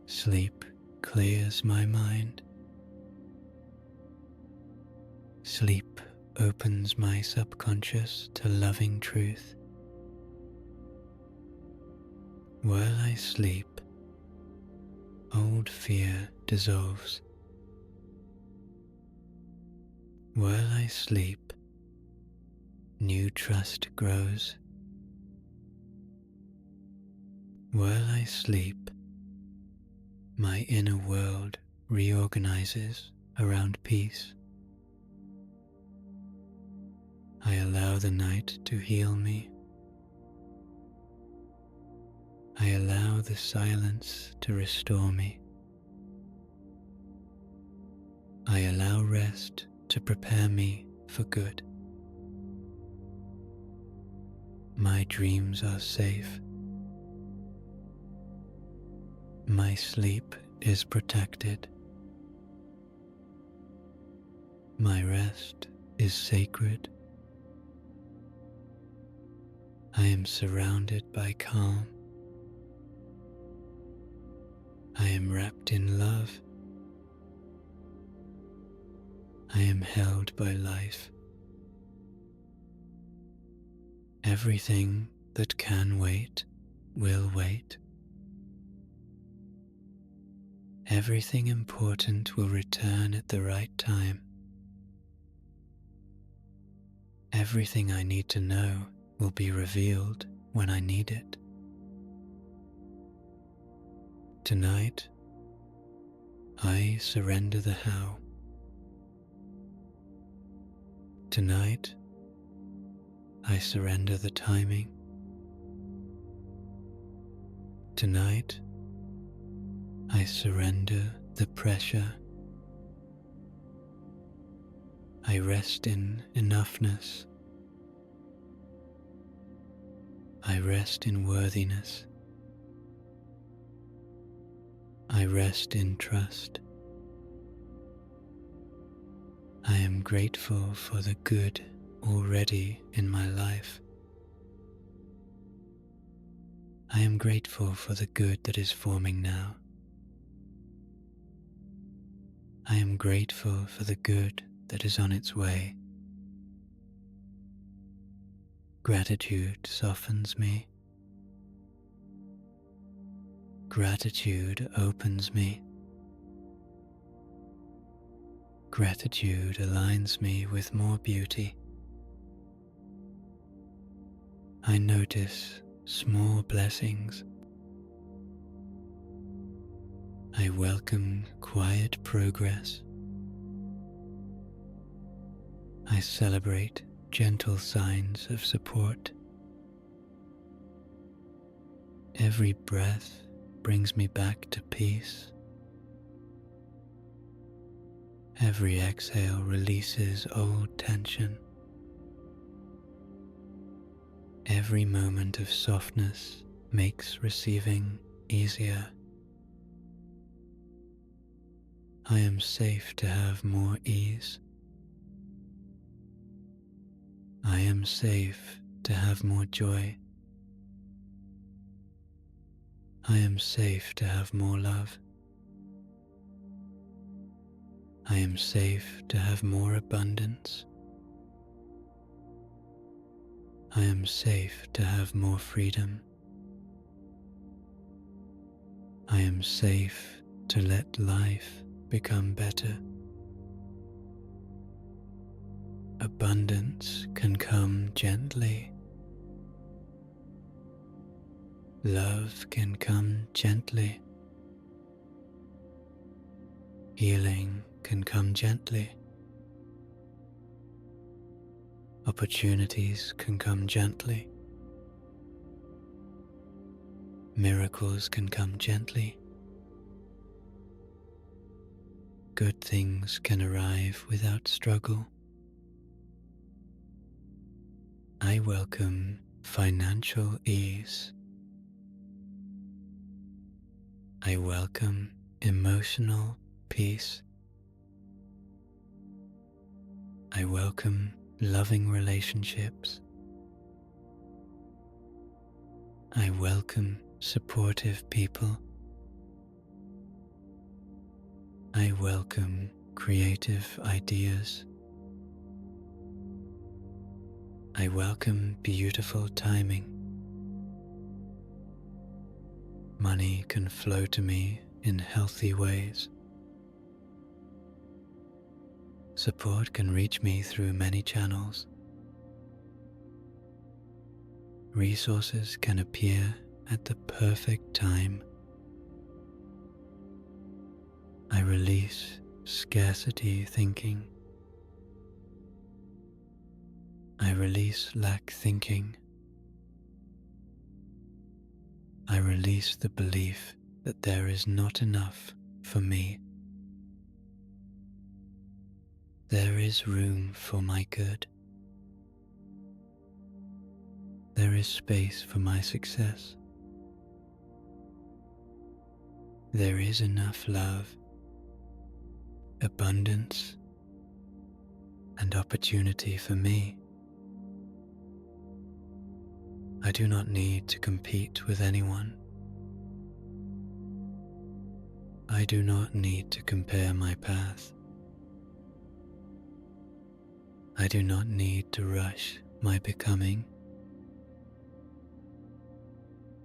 Sleep clears my mind. Sleep opens my subconscious to loving truth. While I sleep, old fear dissolves. While I sleep, new trust grows. While I sleep, my inner world reorganizes around peace. I allow the night to heal me. I allow the silence to restore me. I allow rest to prepare me for good. My dreams are safe. My sleep is protected. My rest is sacred. I am surrounded by calm. I am wrapped in love. I am held by life. Everything that can wait will wait. Everything important will return at the right time. Everything I need to know will be revealed when I need it. Tonight, I surrender the how. Tonight, I surrender the timing. Tonight, I surrender the pressure. I rest in enoughness. I rest in worthiness. I rest in trust. I am grateful for the good already in my life. I am grateful for the good that is forming now. I am grateful for the good that is on its way. Gratitude softens me. Gratitude opens me. Gratitude aligns me with more beauty. I notice small blessings. I welcome quiet progress. I celebrate gentle signs of support. Every breath brings me back to peace. Every exhale releases old tension. Every moment of softness makes receiving easier. I am safe to have more ease. I am safe to have more joy. I am safe to have more love. I am safe to have more abundance. I am safe to have more freedom. I am safe to let life become better. Abundance can come gently. Love can come gently. Healing can come gently. Opportunities can come gently. Miracles can come gently. Good things can arrive without struggle. I welcome financial ease. I welcome emotional peace. I welcome loving relationships. I welcome supportive people. I welcome creative ideas. I welcome beautiful timing. Money can flow to me in healthy ways. Support can reach me through many channels. Resources can appear at the perfect time. I release scarcity thinking. I release lack thinking. I release the belief that there is not enough for me. There is room for my good. There is space for my success. There is enough love, abundance, and opportunity for me. I do not need to compete with anyone. I do not need to compare my path. I do not need to rush my becoming.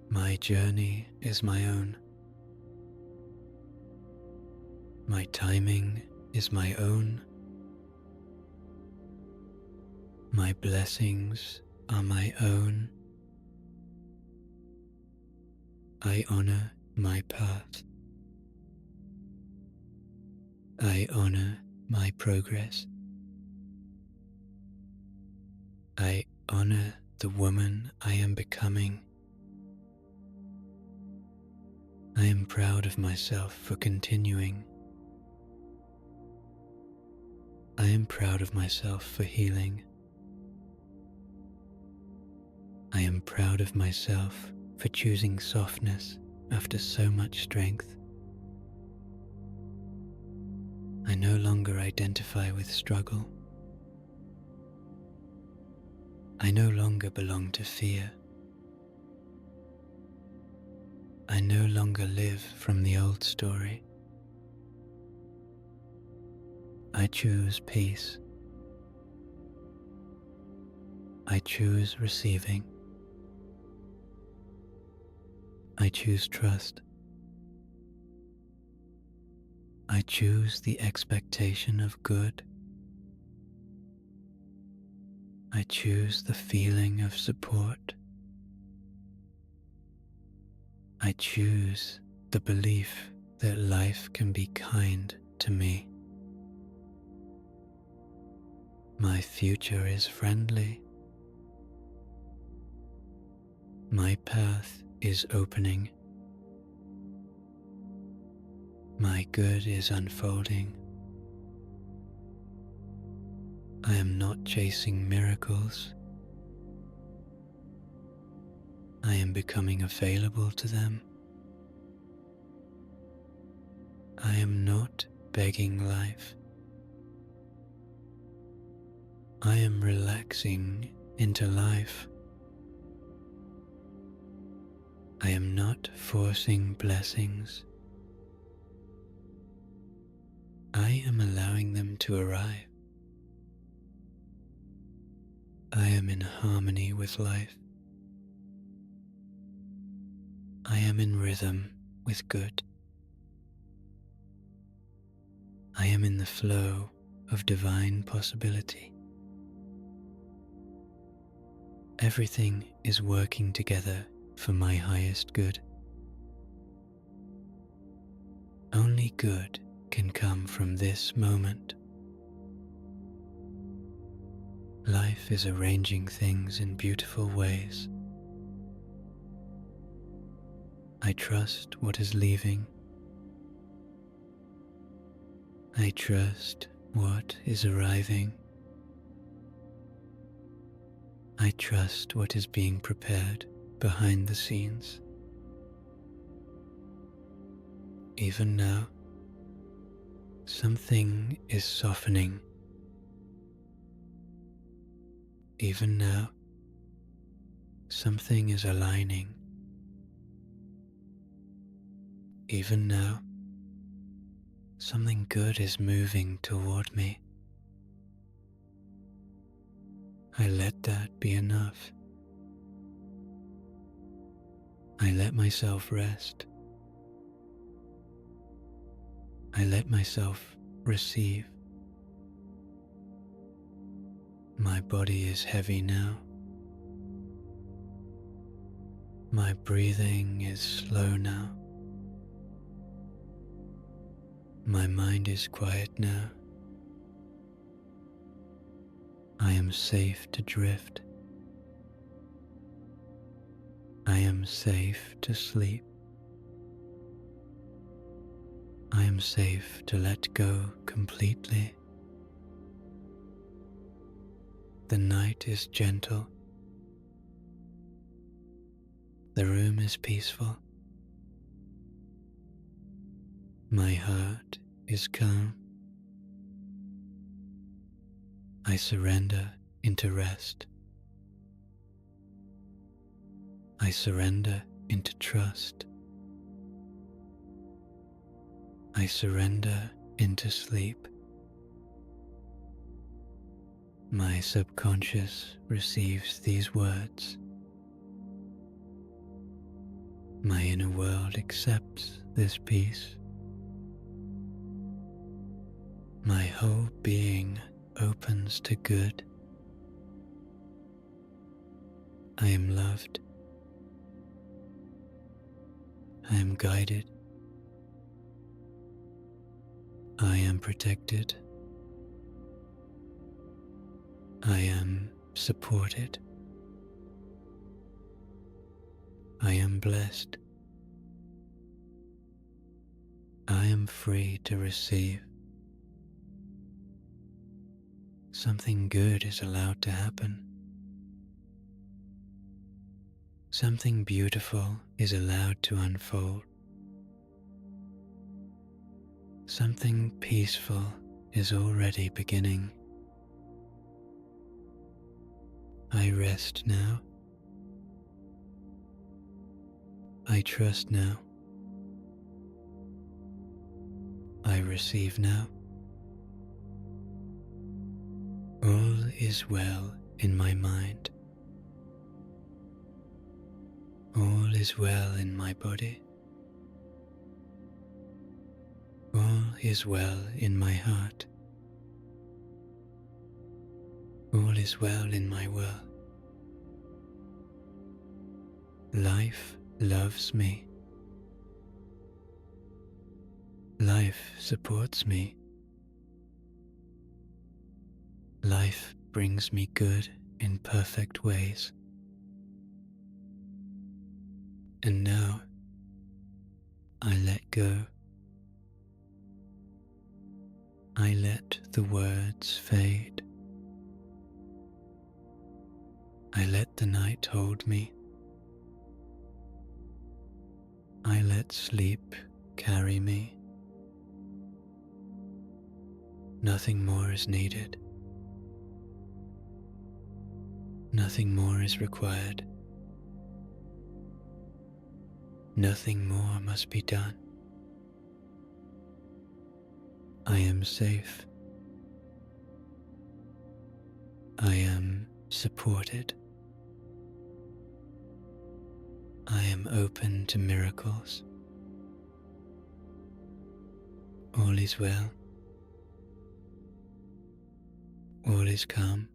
My journey is my own. My timing is my own. My blessings are my own. I honor my path. I honor my progress. I honor the woman I am becoming. I am proud of myself for continuing. I am proud of myself for healing. I am proud of myself for choosing softness after so much strength. I no longer identify with struggle. I no longer belong to fear. I no longer live from the old story. I choose peace. I choose receiving. I choose trust. I choose the expectation of good. I choose the feeling of support. I choose the belief that life can be kind to me. My future is friendly. My path is opening. My good is unfolding. I am not chasing miracles. I am becoming available to them. I am not begging life. I am relaxing into life. I am not forcing blessings. I am allowing them to arrive. I am in harmony with life. I am in rhythm with good. I am in the flow of divine possibility. Everything is working together for my highest good. Only good can come from this moment. Life is arranging things in beautiful ways. I trust what is leaving. I trust what is arriving. I trust what is being prepared behind the scenes. Even now, something is softening. Even now, something is aligning. Even now, something good is moving toward me. I let that be enough. I let myself rest. I let myself receive. My body is heavy now. My breathing is slow now. My mind is quiet now. I am safe to drift. I am safe to sleep. I am safe to let go completely. The night is gentle. The room is peaceful. My heart is calm. I surrender into rest. I surrender into trust. I surrender into sleep. My subconscious receives these words. My inner world accepts this peace. My whole being opens to good. I am loved. I am guided. I am protected. I am supported. I am blessed. I am free to receive. Something good is allowed to happen. Something beautiful is allowed to unfold. Something peaceful is already beginning. I rest now. I trust now. I receive now. All is well in my mind. All is well in my body. All is well in my heart. All is well in my world. Life loves me. Life supports me. Life brings me good in perfect ways. And now I let go. I let the words fade. I let the night hold me. I let sleep carry me. Nothing more is needed. Nothing more is required. Nothing more must be done. I am safe. I am supported. I am open to miracles. All is well. All is calm.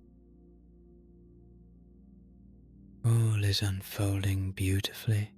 All is unfolding beautifully.